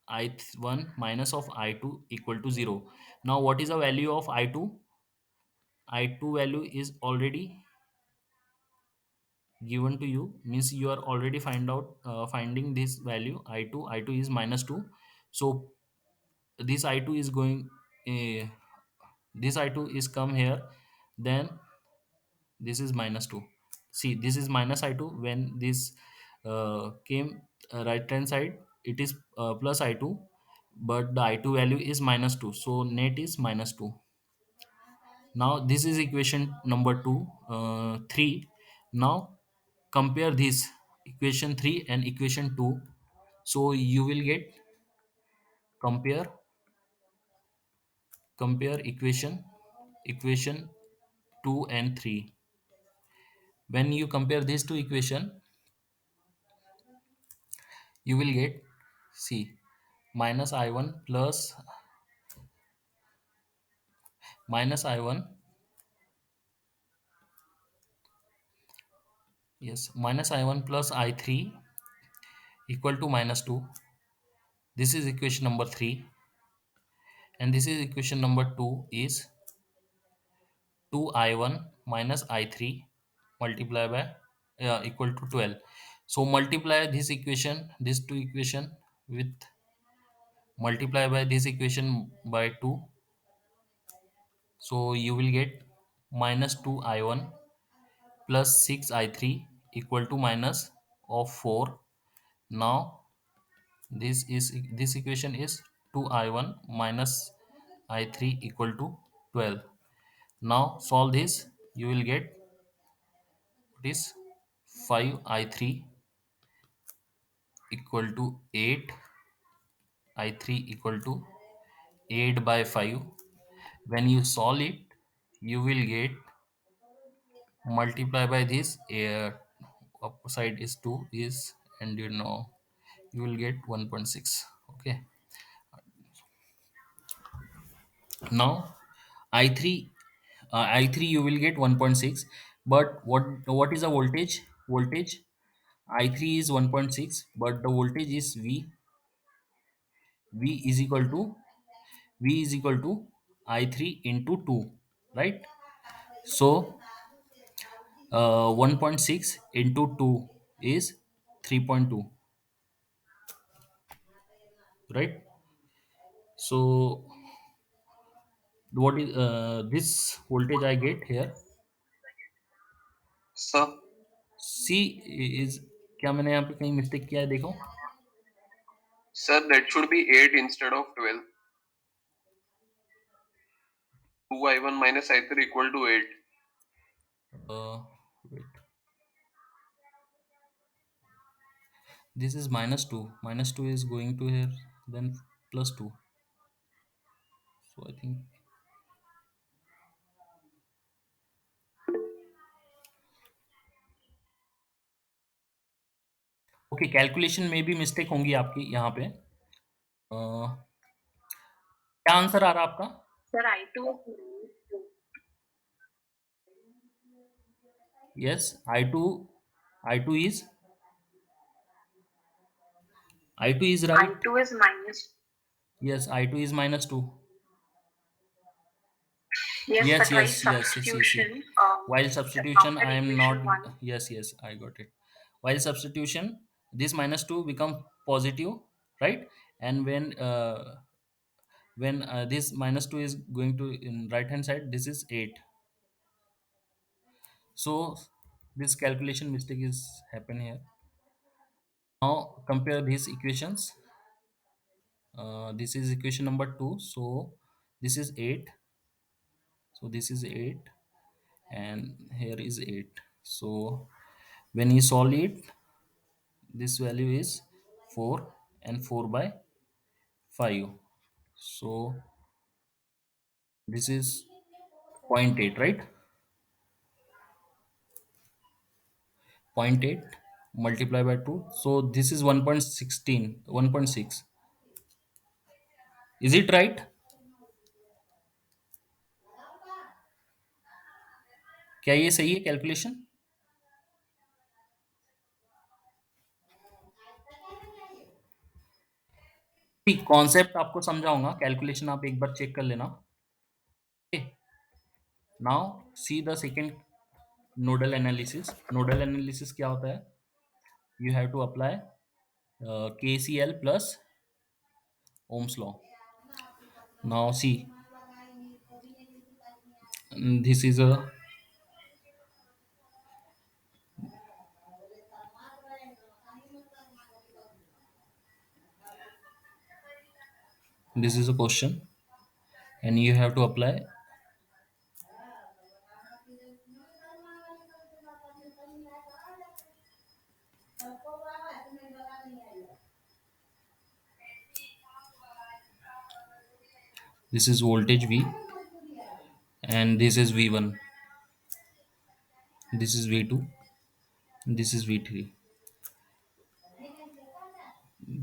I1 minus of I2 equal to 0। Now what is the value of I2, I2 value is already given to you, means you are already finding this value I2 is -2। So this I2 is going, uh, this I2 is come here, then this is -2, see this is minus I2, when this came right hand side it is plus I2, but the I2 value is -2, so net is -2। Now this is equation number 2, 3। Now compare this equation 3 and equation 2, so you will get, compare, compare equation 2 and 3। When you compare these two equation, you will get, see, minus I1 plus minus I1, yes, minus I1 plus I3 equal to -2, this is equation number 3। And this is equation number 2 is 2I1 minus I3 multiply by equal to 12। So multiply this equation, these two equation with, multiply by this equation by 2, so you will get -2I1 plus 6 I3 equal to minus of 4. Now this equation is 2I1 minus I3 equal to 12. Now solve this, you will get this 5 I3 equal to 8, I3 equal to 8 by 5. When you solve it, you will get multiply by this, upper side is 2 is, and you will get 1.6. Okay, now I3, I3 you will get 1.6, but what is the voltage? I3 is 1.6, but the voltage is V is equal to V is equal to I3 into 2, right? So 1.6 into 2 is 3.2, right? So what is this voltage I get here? Sir, C is, क्या मैंने यहाँ पे कहीं mistake किया है देखो? sir, that should be 8 instead of 12. 2I1 minus I3 equal to 8. Wait, this is minus 2. Minus 2 is going to here, then plus 2. So I think, okay, calculation में भी मिस्टेक होंगी आपकी यहाँ पे। क्या आंसर आ रहा है आपका? Sir, I2. Yes, I2 is right. I2 is minus. Yes, I2 is minus 2. Yes, Yes, but by yes, yes, yes, yes, yes. substitution, While substitution, after I am not. equation 1. Yes, yes, I got it. While substitution, this minus 2 become positive, right? And when this minus 2 is going to in right hand side, this is 8. So this calculation mistake is happen here. Now compare these equations. This is equation number 2. So this is 8. So this is 8, and here is 8. So when you solve it, this value is 4 and 4 by 5. So this is zero point 0.8, right? Zero point 0.8 multiply by 2. So this is 1.16, 1.6. Is it right? क्या ये सही है calculation? Concept आपको समझाऊंगा, calculation आप एक बार check कर लेना। Now see the second nodal analysis. Nodal analysis क्या होता है? You have to apply KCL plus Ohm's law. Now see, this is a question, and you have to apply. This is voltage V, and this is V1. This is V2. This is V3.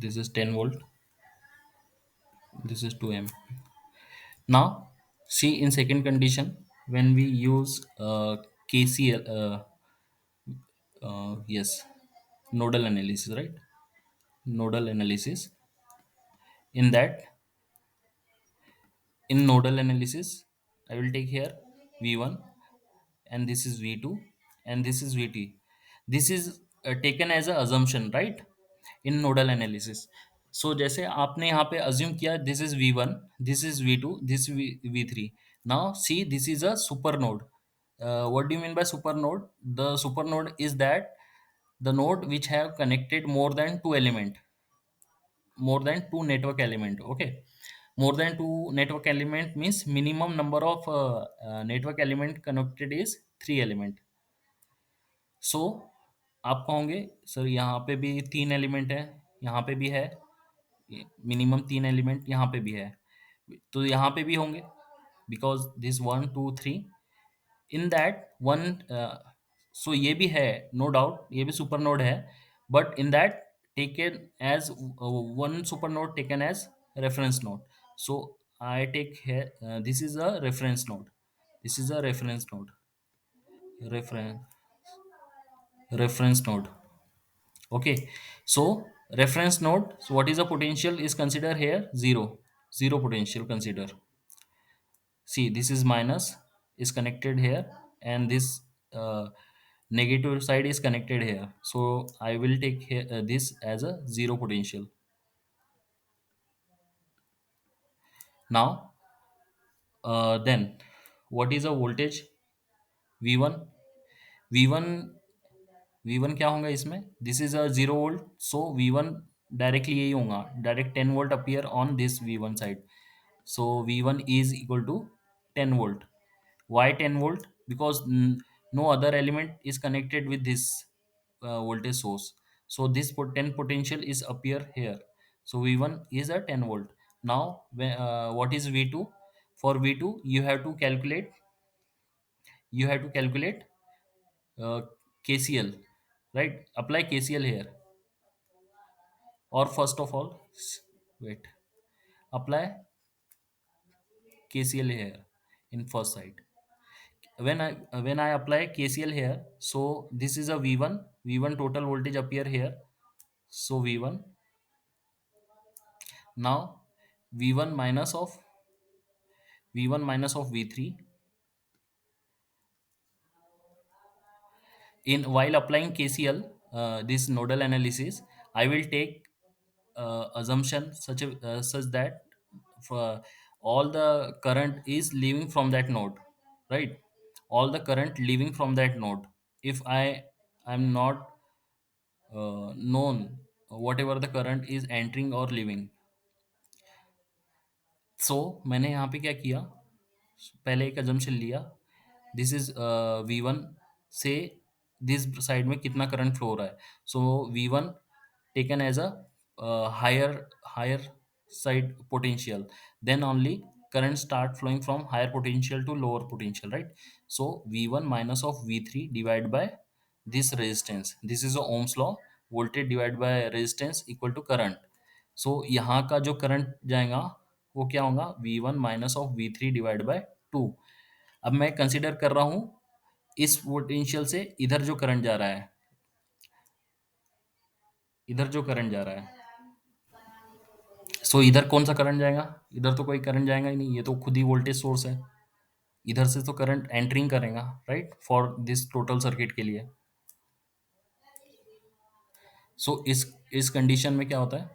This is 10 volt. This is 2 amp. Now see, in second condition, when we use KCL, yes, nodal analysis, right? Nodal analysis. In that, in nodal analysis, I will take here V1, and this is V2, and this is VT. This is taken as a assumption, right? In nodal analysis. So जैसे आपने यहाँ पे assume किया, this is V1, this is V2, this is V3. Now see, this is a super node. what do you mean by super node? The super node is that the node which have connected more than two network element. Okay, more than two network element means minimum number of network element connected is three element. सो आप कहोगे sir यहाँ पे भी तीन element है, यहाँ पे भी है, मिनिमम तीन एलिमेंट यहाँ पे भी है, तो यहाँ पे भी होंगे because this one two three in that one. So ये भी है, नो डाउट ये भी सुपर नोड है, but in that taken as one super node taken as reference node. So I take है this is a reference node, this is a reference node, reference node. Okay, so reference node. So what is the potential is consider here? Zero, zero potential consider. See, this is minus is connected here, and this negative side is connected here. So I will take here, this as a zero potential. Now, then what is the voltage? V1, V1, V1 क्या होगा इसमें? This is a 0 volt, so V1 directly यही होगा, direct 10 volt appear on this V1 side. So V1 is equal to 10 volt. Why 10 volt? Because no other element is connected with this voltage source. So this 10 potential is appear here. So V1 is a 10 volt. Now what is V2? For V2 you have to calculate KCL, right? Apply KCL here, or first of all, wait, apply KCL here in first side. When I apply KCL here, so this is a V1 total voltage appear here. So V1, now V1 minus of V3. In while applying KCL, this nodal analysis, I will take assumption such that for all the current is leaving from that node, right? All the current leaving from that node. If I am not known whatever the current is entering or leaving. सो मैंने यहाँ पे क्या किया, पहले एक assumption लिया, this is V1 से this side में कितना करंट फ्लो हो रहा है. So V1 taken as a higher higher side potential, then only current start flowing from higher potential to lower potential, right? So V1 minus of V3 divided by this resistance, this is a Ohm's law, voltage divided by resistance equal to current. सो यहाँ का जो current जाएगा वो क्या होगा, V1 minus of V3 divide by two. अब मैं consider कर रहा हूँ इस पोटेंशियल से इधर जो करंट जा रहा है, इधर जो करंट जा रहा है, सो इधर कौन सा करंट जाएगा, इधर तो कोई करंट जाएगा ही नहीं, ये तो खुद ही वोल्टेज सोर्स है, इधर से तो करंट एंटरिंग करेगा, right, for this total circuit के लिए. सो इस कंडीशन में क्या होता है,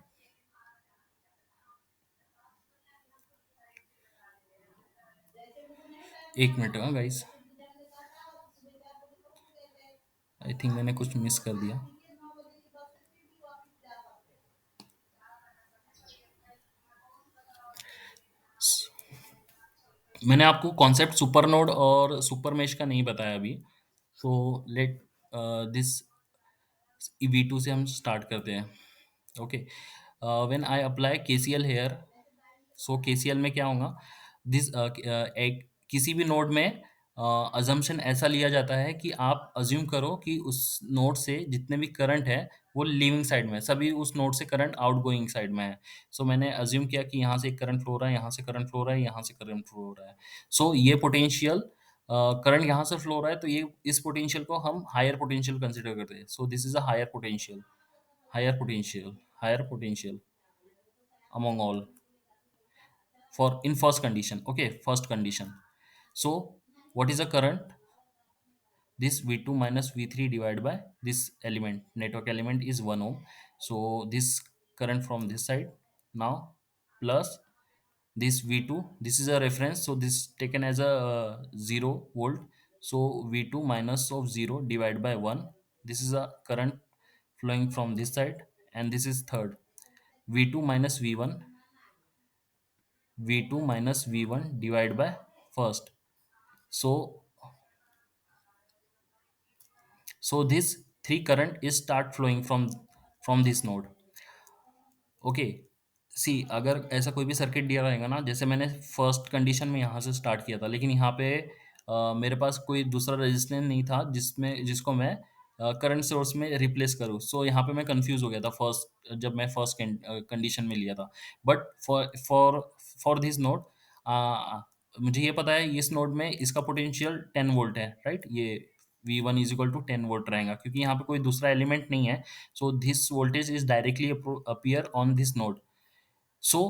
एक मिनट का गाइस, आई थिंक मैंने कुछ मिस कर दिया. मैंने आपको कॉन्सेप्ट सुपर नोड और सुपर मेश का नहीं बताया अभी. सो लेट दिस V2 से हम स्टार्ट करते हैं. Okay, when I apply KCL here, so KCL में क्या होगा, दिस एक किसी भी नोड में अजम्पशन ऐसा लिया जाता है कि आप अज्यूम करो कि उस नोड से जितने भी करंट है वो लीविंग साइड में है, सभी उस नोड से करंट आउटगोइंग साइड में है. सो मैंने अज्यूम किया कि यहाँ से करंट फ्लो हो रहा है, यहाँ से करंट फ्लो हो रहा है, यहाँ से करंट फ्लो हो रहा है. सो ये पोटेंशियल करंट यहाँ से फ्लो हो रहा है, तो ये इस पोटेंशियल को हम हायर पोटेंशियल कंसिडर करते हैं. So this is a higher potential, higher potential, higher potential among all for in first condition. Okay, first condition. So what is the current, this V2 minus V3 divided by this element, network element is 1 ohm. So this current from this side, now plus this V2, this is a reference, so this taken as a 0 volt. So V2 minus of 0 divided by 1. This is a current flowing from this side, and this is third. V2 minus V1, V2 minus V1 divided by first. So this three current is start flowing from this node. Okay, see अगर ऐसा कोई भी circuit दिया रहेगा ना, जैसे मैंने first condition में यहाँ से स्टार्ट किया था, लेकिन यहाँ पे मेरे पास कोई दूसरा रेजिस्टेंस नहीं था जिसको मैं करंट सोर्स में रिप्लेस करूँ। सो यहाँ पे मैं कंफ्यूज हो गया था फर्स्ट, जब मैं फर्स्ट कंडीशन में लिया था। But for for for this node, मुझे ये पता है इस नोड में इसका पोटेंशियल 10 वोल्ट है, राइट? ये V1 is equal to 10 volt रहेगा, क्योंकि यहाँ पे कोई दूसरा एलिमेंट नहीं है। So this voltage is directly appear on this node. So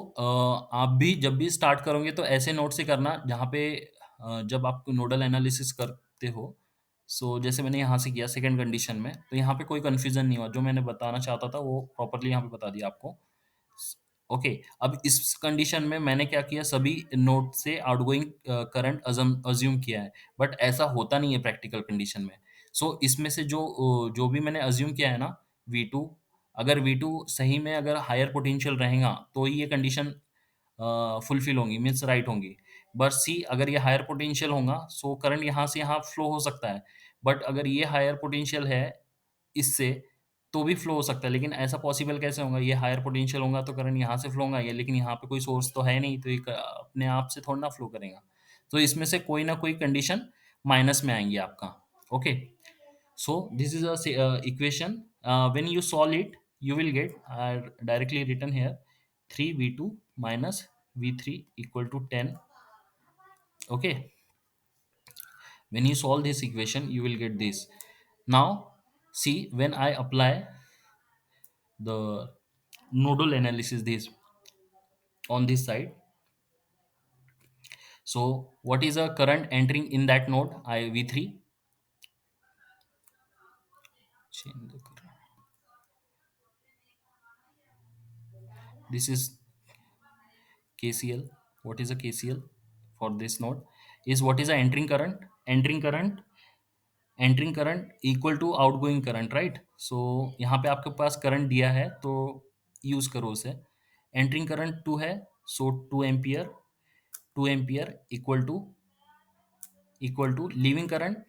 आप भी जब भी स्टार्ट करोगे तो ऐसे नोड से करना जहाँ पे जब आप नोडल एनालिसिस करते हो। सो जैसे मैंने यहाँ से किया सेकंड कंडीशन में, तो यहाँ पे कोई कंफ्यूजन नहीं हुआ। जो मैंने बताना चाहता था वो प्रॉपरली यहाँ पे बता दिया आपको। ओके, अब इस कंडीशन में मैंने क्या किया, सभी नोड से आउटगोइंग करंट अज्यूम किया है। बट ऐसा होता नहीं है प्रैक्टिकल कंडीशन में। सो इसमें से जो भी मैंने अज्यूम किया है ना, V2, अगर V2 सही में अगर हायर पोटेंशियल रहेगा तो ही ये कंडीशन फुलफिल होंगी, मीन्स राइट होंगी। बट सी अगर ये हायर पोटेंशियल होगा, सो करंट यहाँ से यहाँ फ्लो हो सकता है। बट अगर ये हायर पोटेंशियल है इससे, तो भी फ्लो हो सकता है। लेकिन ऐसा पॉसिबल कैसे होगा? ये हायर पोटेंशियल होगा तो करंट यहाँ से फ्लो होगा ये, लेकिन यहाँ पे कोई सोर्स तो है नहीं, तो ये अपने आप से थोड़ा ना फ्लो करेगा। तो इसमें से कोई ना कोई कंडीशन माइनस में आएंगी आपका। Okay, so this is a equation. When you solve it, you will get directly written here 3V2 minus V3 equal to 10. Okay, when you solve this equation, you will get this. Now, see when I apply the nodal analysis this on this side. So, what is a current entering in that node? I V3. Change the current. This is KCL. What is a KCL for this node? Is what is the entering current? Entering current equal to outgoing current, right? So यहाँ पे आपके पास current दिया है तो use करो उसे। Entering current 2 है, so 2 ampere. 2 ampere equal to leaving current.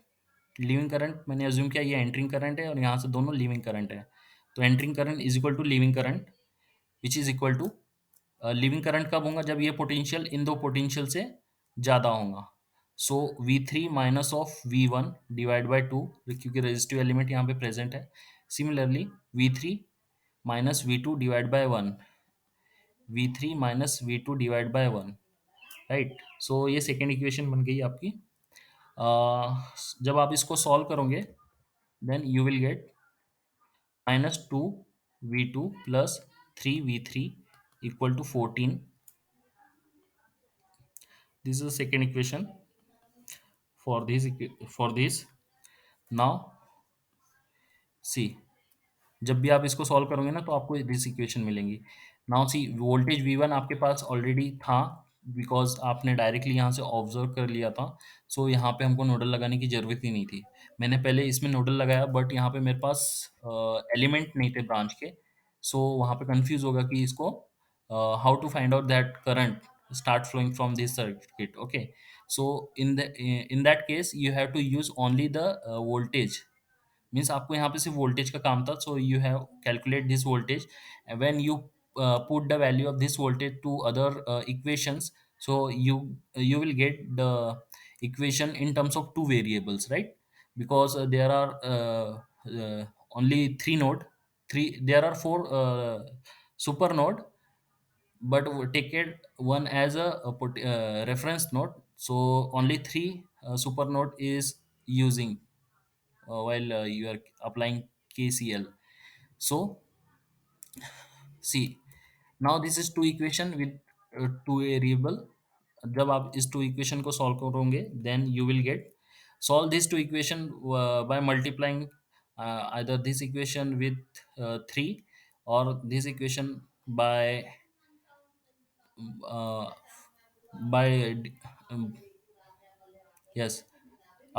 Leaving current मैंने अज्यूम किया ये एंटरिंग करंट है और यहाँ से दोनों लीविंग करंट है। तो entering current is equal to leaving current, which is equal to living current कब होगा? जब ये पोटेंशियल इन दो पोटेंशियल से ज़्यादा होगा। So V3 minus of V1 divide by two, क्योंकि रेजिस्टिव एलिमेंट यहाँ पे प्रेजेंट है। Similarly V3 minus V2 divide by one, V3 minus V2 divide by one, right? So ये सेकेंड इक्वेशन बन गई आपकी। जब आप इसको सॉल्व करोगे, then you will get -2 V2 plus 3 V3 equal to 14। This is the second equation for this. Now see, जब भी आप इसको सॉल्व करोगे ना तो आपको दिस इक्वेशन मिलेंगी। नाउ सी वोल्टेज V1 आपके पास ऑलरेडी था, बिकॉज आपने डायरेक्टली यहाँ से ऑब्जर्व कर लिया था। सो यहाँ पे हमको नोडल लगाने की ज़रूरत ही नहीं थी। मैंने पहले इसमें नोडल लगाया, बट यहाँ पे मेरे पास एलिमेंट नहीं थे ब्रांच के। सो वहाँ पे कंफ्यूज होगा कि इसको how to find out that current start flowing from this circuit. Okay, so in that case you have to use only the voltage, means आपको यहाँ पे सिर्फ वोल्टेज का काम था। So you have calculate this voltage, when you put the value of this voltage to other equations, so you will get the equation in terms of two variables, right? Because there are only three, there are four super node, but take it one as a reference node. So only three super node is using while you are applying KCL. So see, now this is two equation with two variable. जब आप इस two equation को solve करोगे, then you will get solve this two equation by multiplying either this equation with 3 or this equation by uh, by um, yes,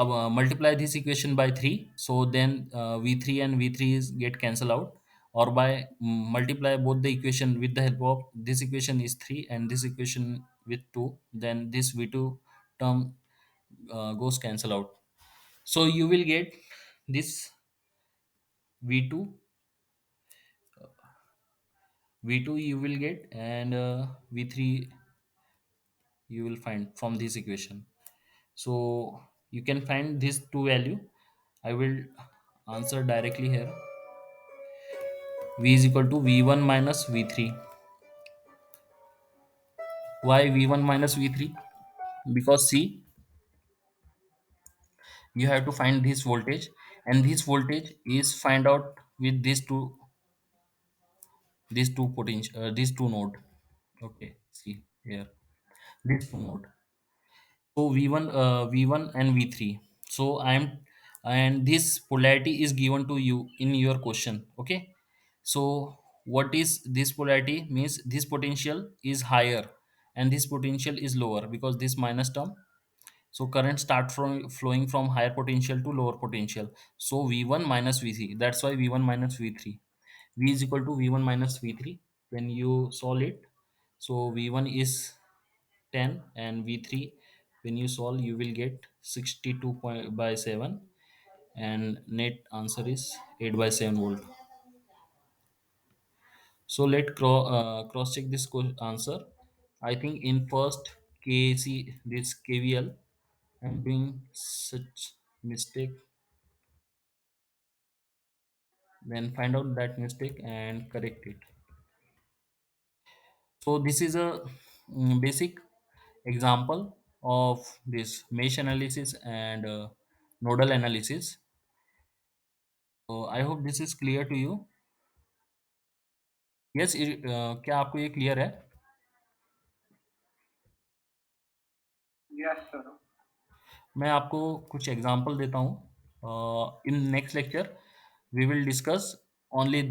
अब multiply this equation by 3, so then v3 and v3 is get cancel out, or by multiply both the equation with the help of this equation is 3 and this equation with 2, then this v2 term goes cancel out. So you will get this v2, v2 you will get, and v3 you will find from this equation. So you can find these two value. I will answer directly here. V is equal to v1 minus v3. Why v1 minus v3? Because see, you have to find this voltage, and this voltage is find out with these two node. Okay, see here, this two node. So v1 and v3. So I am, and this polarity is given to you in your question. Okay, so what is this polarity? Means this potential is higher and this potential is lower because this minus term. So current start from flowing from higher potential to lower potential. So v1 minus v3. That's why v1 minus v3. V is equal to v1 minus v3. When you solve it, so v1 is 10 and v3, when you solve you will get 62 by 7, and net answer is 8 by 7 volt. So let cross check this answer. I think in first kc this kvl I'm doing such mistake, then find out that mistake and correct it. So this is a basic example of this mesh analysis and nodal analysis. So I hope this is clear to you. Yes, क्या आपको ये clear है? Yes, sir. मैं आपको कुछ example देता हूँ. इन next lecture we will discuss only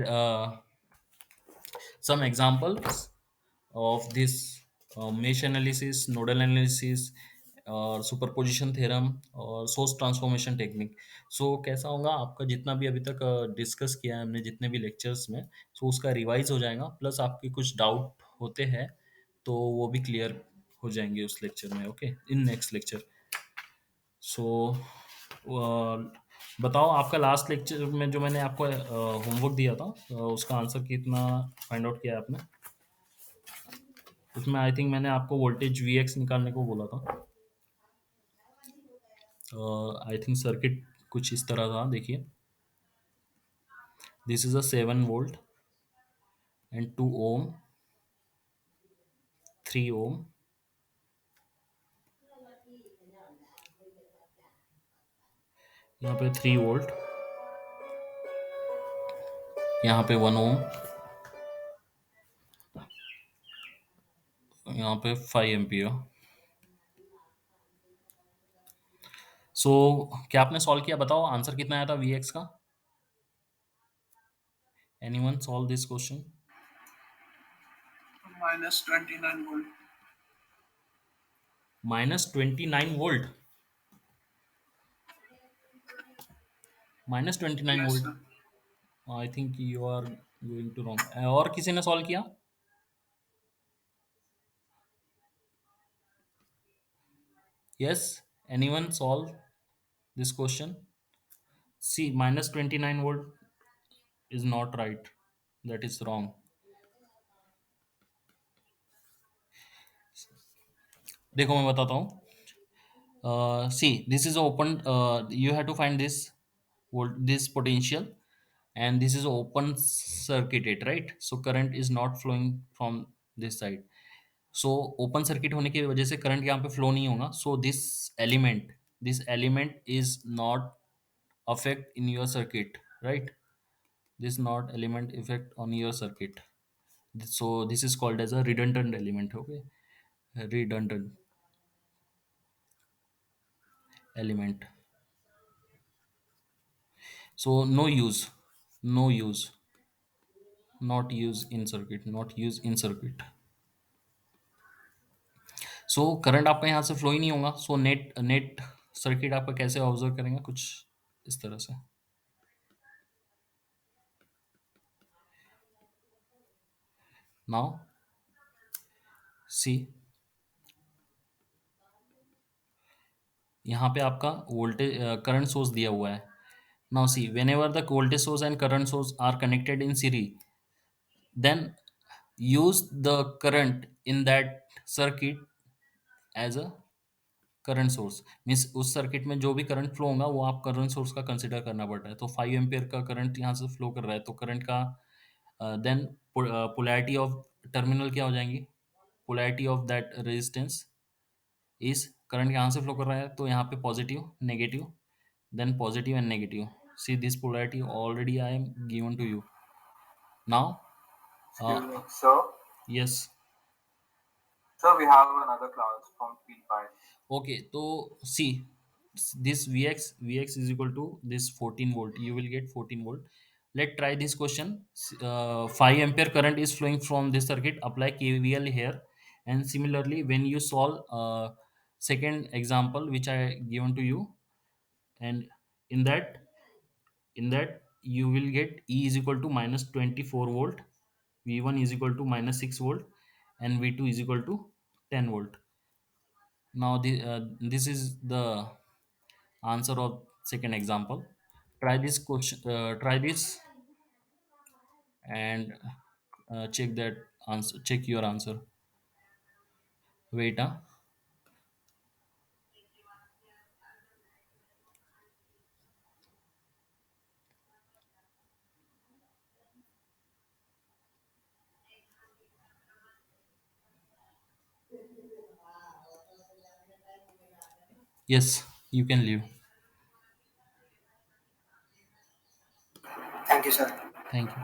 some examples of this mesh analysis, nodal analysis, और सुपरपोजिशन थ्योरम और सोर्स ट्रांसफॉर्मेशन टेक्निक. सो कैसा होगा आपका जितना भी अभी तक डिस्कस किया है हमने जितने भी लेक्चर्स में, सो उसका रिवाइज हो जाएगा, प्लस आपके कुछ डाउट होते हैं तो वो भी क्लियर हो जाएंगे उस लेक्चर में. Okay, in next lecture. So बताओ आपका लास्ट लेक्चर में जो मैंने आपको होमवर्क दिया था, उसका आंसर कितना फाइंड आउट किया है आपने? उसमें आई थिंक मैंने आपको वोल्टेज वी एक्स निकालने को बोला था. आई थिंक सर्किट कुछ इस तरह था, देखिए. This is a 7 volt and 2 ओम, 3 ओम, यहाँ पे 3 वोल्ट, यहाँ पे 1 ओम, यहाँ पे 5 एम्पियर. सो क्या आपने सॉल्व किया? बताओ आंसर कितना आया था वी एक्स का. Anyone solve this question? Minus 29 volt. -29 volt. Yes, -29 वोल्ट. sir. I think you are going to wrong. और किसी ने सॉल्व किया? Yes, anyone solve this question? See, -29 volt is not right, that is wrong. देखो मैं बताता हूँ. See, this is open. You have to find this this potential, and this is open circuited, right? So current is not flowing from this side. So open circuit होने की वजह से current यहाँ पे फ्लो नहीं होगा. So this element is not affect in your circuit, right? This not element effect on your circuit. So this is called as a redundant element. Okay, redundant element. So no use, no use, not use in circuit, not use in circuit. So current आपका यहाँ से flow ही नहीं होगा. So net net circuit आपका कैसे observe करेंगे कुछ इस तरह से। नाउ सी, यहाँ पे आपका वोल्टेज करंट सोर्स दिया हुआ है। Now see, whenever the voltage source and current source are connected in series, then use the current in that circuit as a current source. मीन्स उस सर्किट में जो भी करंट फ्लो होगा वो आप करंट सोर्स का कंसिडर करना पड़ रहा है। तो 5 एम्पियर का करंट यहाँ से फ्लो कर रहा है, तो करंट का देन पोलैरिटी ऑफ टर्मिनल क्या हो जाएंगी, polarity of that resistance is, current यहाँ से फ्लो कर रहा है तो यहाँ पे positive negative, then positive and negative. See this polarity already I am given to you now. Excuse me, sir. Yes. Sir, we have another class from P5. Okay, so see, this Vx is equal to this 14 volt. You will get 14 volt. Let's try this question. 5 ampere current is flowing from this circuit. Apply KVL here, and similarly, when you solve second example which I given to you, and in that in that you will get E is equal to minus 24 volt, V1 is equal to minus 6 volt, and V2 is equal to 10 volt. Now this is the answer of second example. Try this question, try this, and check that answer, check your answer. Wait, yes, you can leave. Thank you, sir. Thank you.